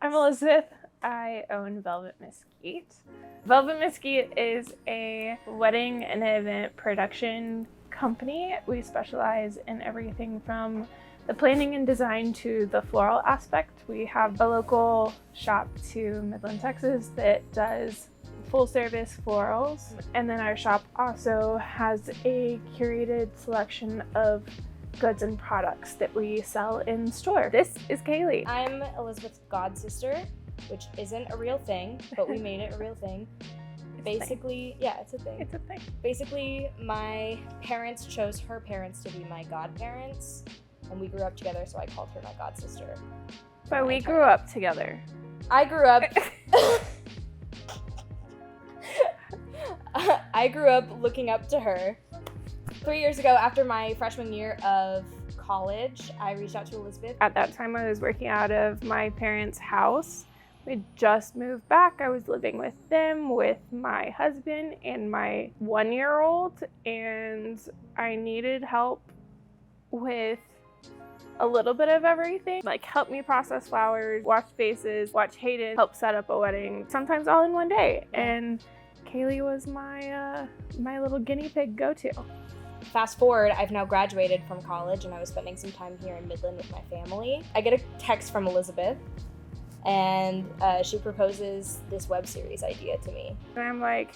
I'm Elizabeth. I own Velvet MESQUITE. Velvet MESQUITE is a wedding and event production company. We specialize in everything from the planning and design to the floral aspect. We have a local shop to Midland, Texas that does full service florals. And then our shop also has a curated selection of goods and products that we sell in store. This is Kaylee. I'm Elizabeth's god sister, which isn't a real thing, but we made it a real thing. Basically, yeah, it's a thing. It's a thing. Basically, my parents chose her parents to be my godparents, and we grew up together, so I called her my god sister. But we grew up together. I grew up I grew up looking up to her. 3 years ago, after my freshman year of college, I reached out to Elizabeth. At that time, I was working out of my parents' house. We just moved back. I was living with them, with my husband and my 1-year-old, and I needed help with a little bit of everything. Like, help me process flowers, wash faces, watch Hayden, help set up a wedding, sometimes all in one day. And Kaylee was my little guinea pig go-to. Fast forward, I've now graduated from college and I was spending some time here in Midland with my family. I get a text from Elizabeth and she proposes this web series idea to me. And I'm like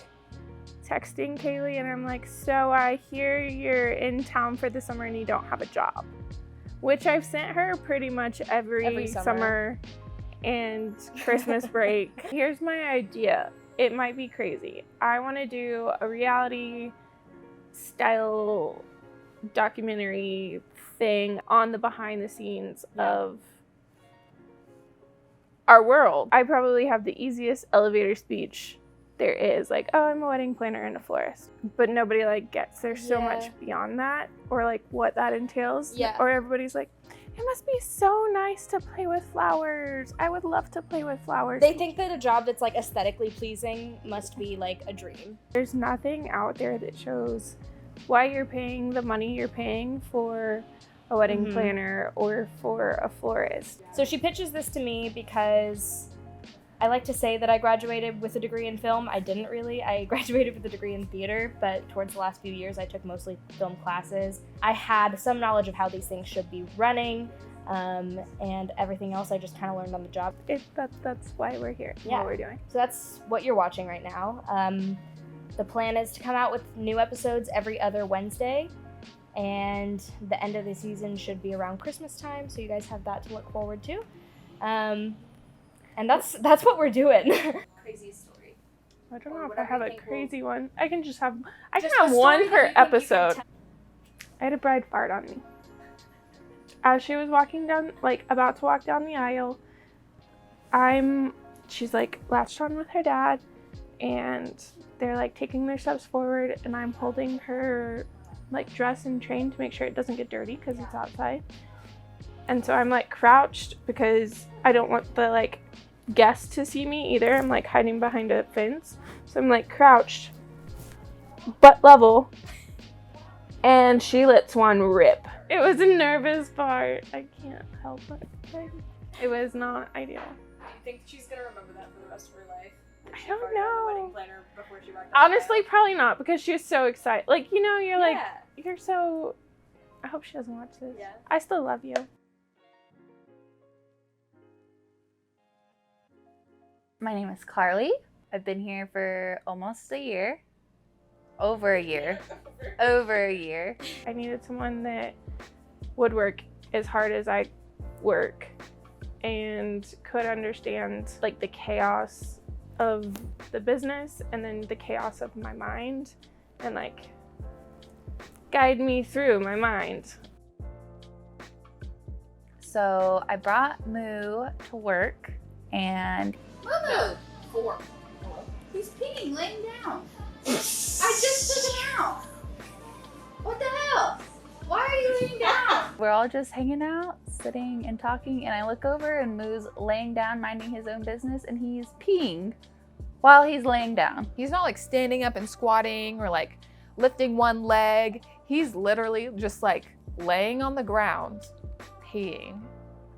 texting Kaylee and I'm like, so I hear you're in town for the summer and you don't have a job, which I've sent her pretty much every summer and Christmas break. Here's my idea. It might be crazy. I want to do a reality style documentary thing on the behind the scenes of our world. I probably have the easiest elevator speech there is, like, oh, I'm a wedding planner and a florist, but nobody like gets there's so much beyond that, or like what that entails. Or everybody's like, it must be so nice to play with flowers. I would love to play with flowers. They think that a job that's like aesthetically pleasing must be like a dream. There's nothing out there that shows why you're paying the money you're paying for a wedding planner or for a florist. So she pitches this to me because I like to say that I graduated with a degree in film. I didn't really. I graduated with a degree in theater, but towards the last few years, I took mostly film classes. I had some knowledge of how these things should be running, and everything else I just kind of learned on the job. That's why we're here, what we're doing. So that's what you're watching right now. The plan is to come out with new episodes every other Wednesday, and the end of the season should be around Christmas time, so you guys have that to look forward to. And that's what we're doing. Craziest story. I don't know if I have a crazy one. I can have one per episode. I had a bride fart on me. As she was walking down, like about to walk down the aisle, she's like latched on with her dad, and they're like taking their steps forward, and I'm holding her like dress and train to make sure it doesn't get dirty because it's outside. And so I'm like crouched because I don't want the like guests to see me either. I'm like hiding behind a fence. So I'm like crouched, butt level, and she lets one rip. It was a nervous part. I can't help it. It was not ideal. Do you think she's gonna remember that for the rest of her life? I don't know. Honestly, Honestly, probably not, because she was so excited. Like, you know, you're like, you're so... I hope she doesn't watch this. Yeah. I still love you. My name is Karley. I've been here for almost a year. Over a year. Over a year. I needed someone that would work as hard as I work and could understand like the chaos of the business and then the chaos of my mind and like guide me through my mind. So I brought Moo to work and Moo! 4. He's peeing laying down. I just took him out. What the hell? Why are you laying down? we're all just hanging out, sitting and talking, and I look over and Moo's laying down, minding his own business, and he's peeing while he's laying down. He's not like standing up and squatting or like lifting one leg. He's literally just like laying on the ground, peeing.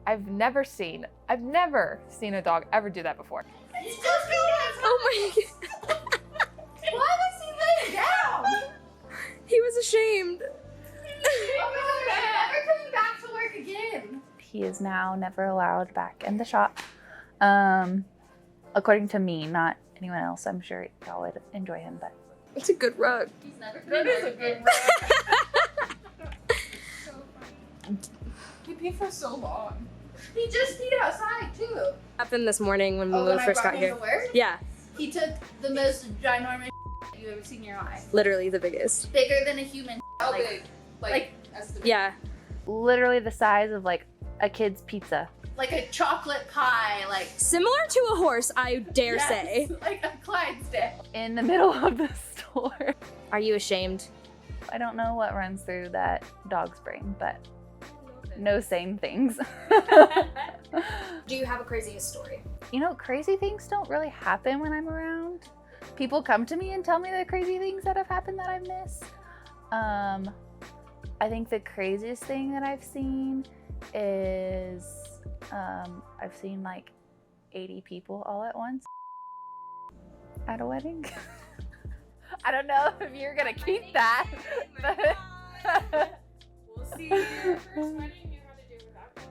I've never seen a dog ever do that before. Oh my God. Why was he laying down? He was ashamed. Oh my God, never coming back to work again. He is now never allowed back in the shop. According to me, not anyone else. I'm sure y'all would enjoy him, but It's a good rug. He's never That coming is back a good again. He peed for so long. He just peed outside too. Happened this morning when Oh, we when I first brought got him here. to work? Yeah, He took the most ginormous you've ever seen in your life. literally the biggest. Bigger than a human. How Like- big? like- estimate. Yeah. literally the size of like a kid's pizza. Like a chocolate pie, like Similar to a horse, I dare yes, say. like a Clydesdale. In the middle of the store. Are you ashamed? I don't know what runs through that dog's brain, but no same things. Do you have a craziest story? You know, crazy things don't really happen when I'm around. People come to me and tell me the crazy things that have happened that I've missed. I think the craziest thing that I've seen is I've seen like 80 people all at once at a wedding. I don't know if you're gonna keep that, but We'll see. Your first wedding, you had to do without them.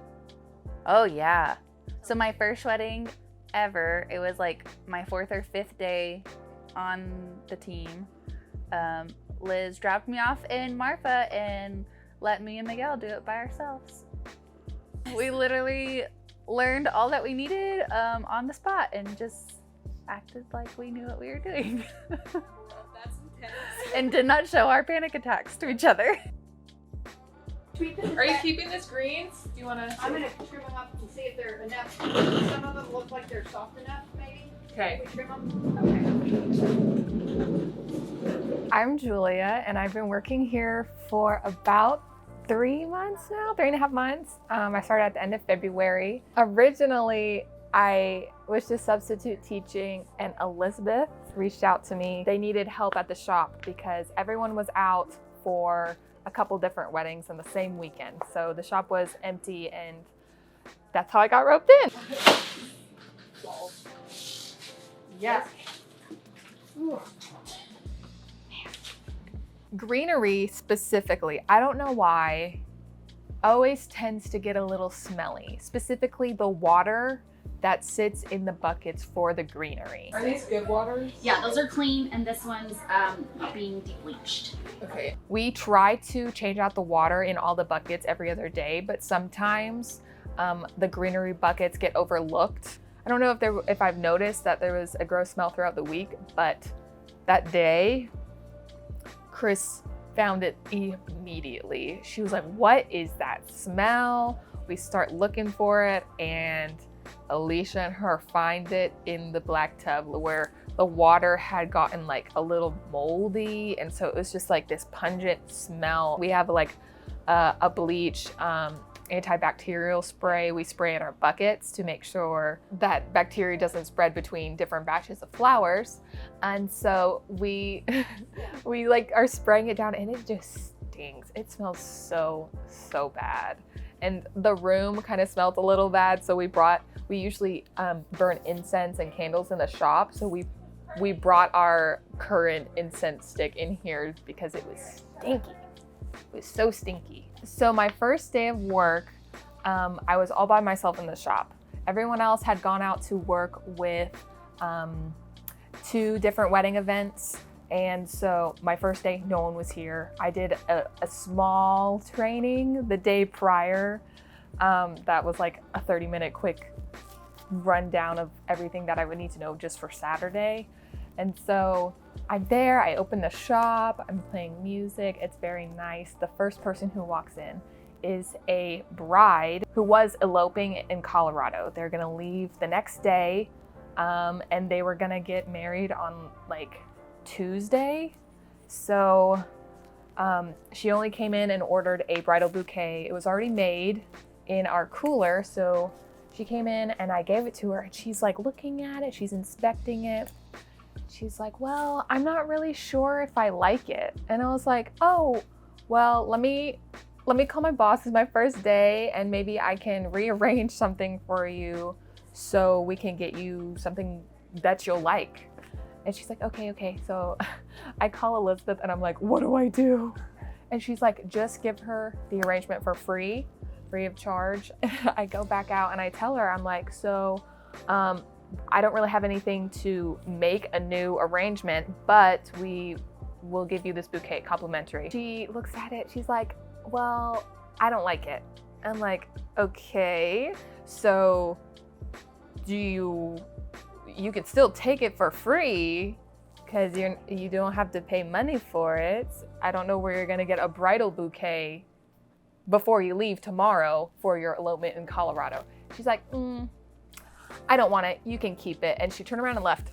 oh yeah. So my first wedding ever, it was like my 4th or 5th day on the team. Liz dropped me off in Marfa and let me and Miguel do it by ourselves. We literally learned all that we needed on the spot and just acted like we knew what we were doing. That's intense. And did not show our panic attacks to each other. Are you keeping this greens? Do you want to? I'm gonna trim them up and see if they're enough. Some of them look like they're soft enough, maybe. Okay. If we trim them. I'm Julia, and I've been working here for about 3 months now, 3.5 months. I started at the end of February. Originally, I was just substitute teaching, and Elizabeth reached out to me. They needed help at the shop because everyone was out for a couple different weddings in the same weekend. So the shop was empty, and that's how I got roped in. Yeah. Greenery specifically, I don't know why, always tends to get a little smelly. Specifically the water that sits in the buckets for the greenery. Are these good waters? Yeah, those are clean, and this one's being de-bleached. Okay. We try to change out the water in all the buckets every other day, but sometimes the greenery buckets get overlooked. I don't know if I've noticed that there was a gross smell throughout the week, but that day, Chris found it immediately. She was like, "What is that smell?" We start looking for it, and Alisha and her find it in the black tub where the water had gotten like a little moldy, and so it was just like this pungent smell. We have like a bleach antibacterial spray we spray in our buckets to make sure that bacteria doesn't spread between different batches of flowers. And so we we like are spraying it down, and it just stinks. It smells so bad. And the room kind of smelled a little bad, so we usually burn incense and candles in the shop, so we brought our current incense stick in here because it was stinky. It was so stinky. So my first day of work, I was all by myself in the shop. Everyone else had gone out to work with 2 different wedding events. And so my first day, no one was here. I did a small training the day prior. That was like a 30-minute quick rundown of everything that I would need to know just for Saturday. And so I'm there, I open the shop, I'm playing music, it's very nice. The first person who walks in is a bride who was eloping in Colorado. They're gonna leave the next day, and they were gonna get married on like Tuesday. So she only came in and ordered a bridal bouquet. It was already made in our cooler, so she came in and I gave it to her, and she's like looking at it, she's inspecting it. She's like, "Well, I'm not really sure if I like it." And I was like, "Oh, well, let me let me call my boss. It's my first day and maybe I can rearrange something for you so we can get you something that you'll like. And she's like, okay. So I call Elizabeth and I'm like, what do I do? And she's like, just give her the arrangement for free of charge. I go back out and I tell her, I'm like, so I don't really have anything to make a new arrangement, but we will give you this bouquet complimentary. She looks at it, she's like, well, I don't like it. I'm like, okay, so you could still take it for free because you don't have to pay money for it. I don't know where you're gonna get a bridal bouquet before you leave tomorrow for your elopement in Colorado. She's like, I don't want it, you can keep it. And she turned around and left.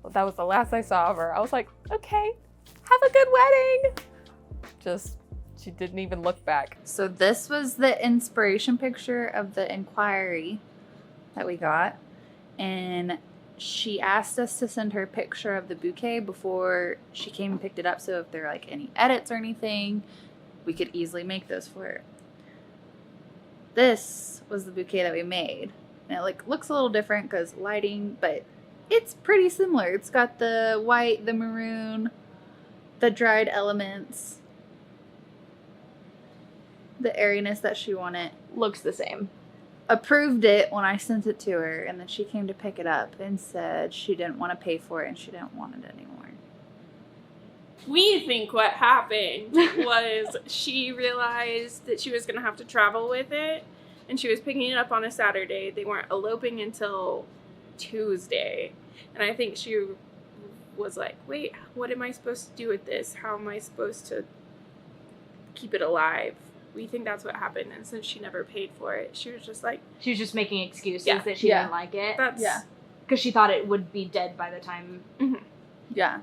Well, that was the last I saw of her. I was like, okay, have a good wedding. She didn't even look back. So this was the inspiration picture of the inquiry that we got. And she asked us to send her a picture of the bouquet before she came and picked it up. So if there are like any edits or anything, we could easily make those for her. This was the bouquet that we made. And it like looks a little different because lighting, but it's pretty similar. It's got the white, the maroon, the dried elements, the airiness that she wanted. Looks the same. Approved it when I sent it to her, and then she came to pick it up and said she didn't want to pay for it and she didn't want it anymore. We think what happened was she realized that she was going to have to travel with it, and she was picking it up on a Saturday. They weren't eloping until Tuesday, and I think she was like, wait, what am I supposed to do with this? How am I supposed to keep it alive? We think that's what happened, and since she never paid for it, she was just like... She was just making excuses Yeah. that she didn't like it. That's... Yeah. Because she thought it would be dead by the time... Yeah.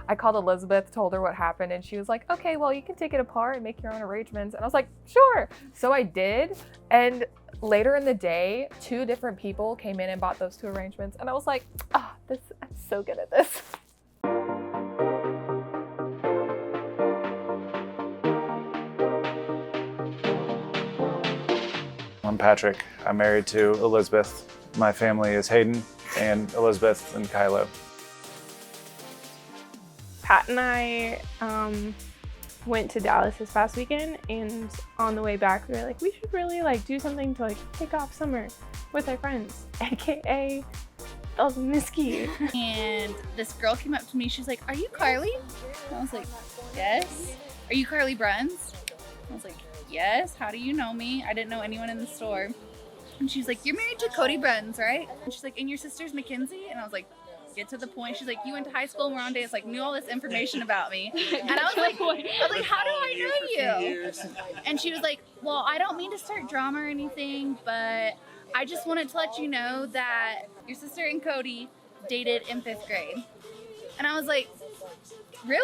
I called Elizabeth, told her what happened, and she was like, okay, well, you can take it apart and make your own arrangements. And I was like, sure. So I did. And later in the day, 2 different people came in and bought those 2 arrangements. And I was like, I'm so good at this. I'm Patrick. I'm married to Elizabeth. My family is Hayden and Elizabeth and Kylo. Pat and I went to Dallas this past weekend, and on the way back we were like, we should really like do something to like kick off summer with our friends, aka MESQUITE. And this girl came up to me. She's like, "Are you Karley?" And I was like, "Yes." "Are you Karley Bruns?" I was like, "Yes." "How do you know me?" I didn't know anyone in the store. And she's like, "You're married to Cody Bruns, right?" And she's like, "And your sister's Mackenzie?" And I was like, get to the point. She's like, "You went to high school and we're on dates," like knew all this information about me. And I was like, "How do I know you?" And she was like, "Well, I don't mean to start drama or anything, but I just wanted to let you know that your sister and Cody dated in 5th grade." And I was like, "Really?"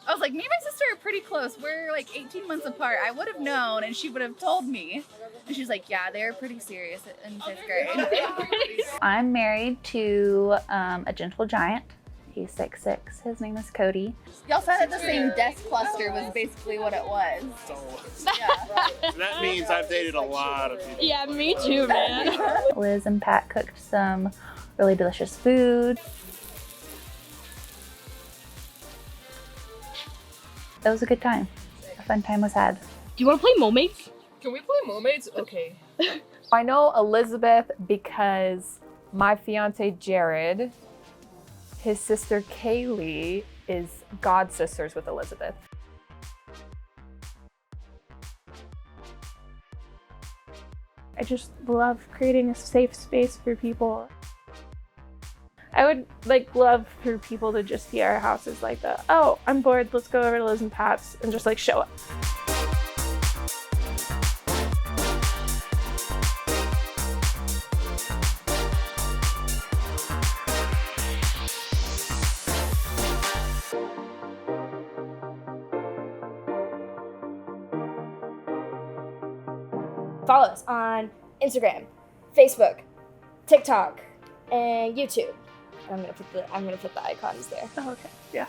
I was like, "Me and my sister are pretty close. We're like 18 months apart. I would have known and she would have told me." And she's like, "Yeah, they're pretty serious in 5th grade." I'm married to a gentle giant. He's 6'6". His name is Cody. Y'all sat at the same desk cluster was basically what it was. Yeah. That means I've dated a lot of people. Yeah, me too, man. Liz and Pat cooked some really delicious food. It was a good time. A fun time was had. Do you want to play Momates? Can we play mermaids? Okay. I know Elizabeth because my fiance Jared, his sister Kaylee is god sisters with Elizabeth. I just love creating a safe space for people. I would like love for people to just see our house as like oh, I'm bored, let's go over to Liz and Pat's and just like show up. Follow us on Instagram, Facebook, TikTok, and YouTube. I'm gonna put the icons there. Oh, okay, yeah.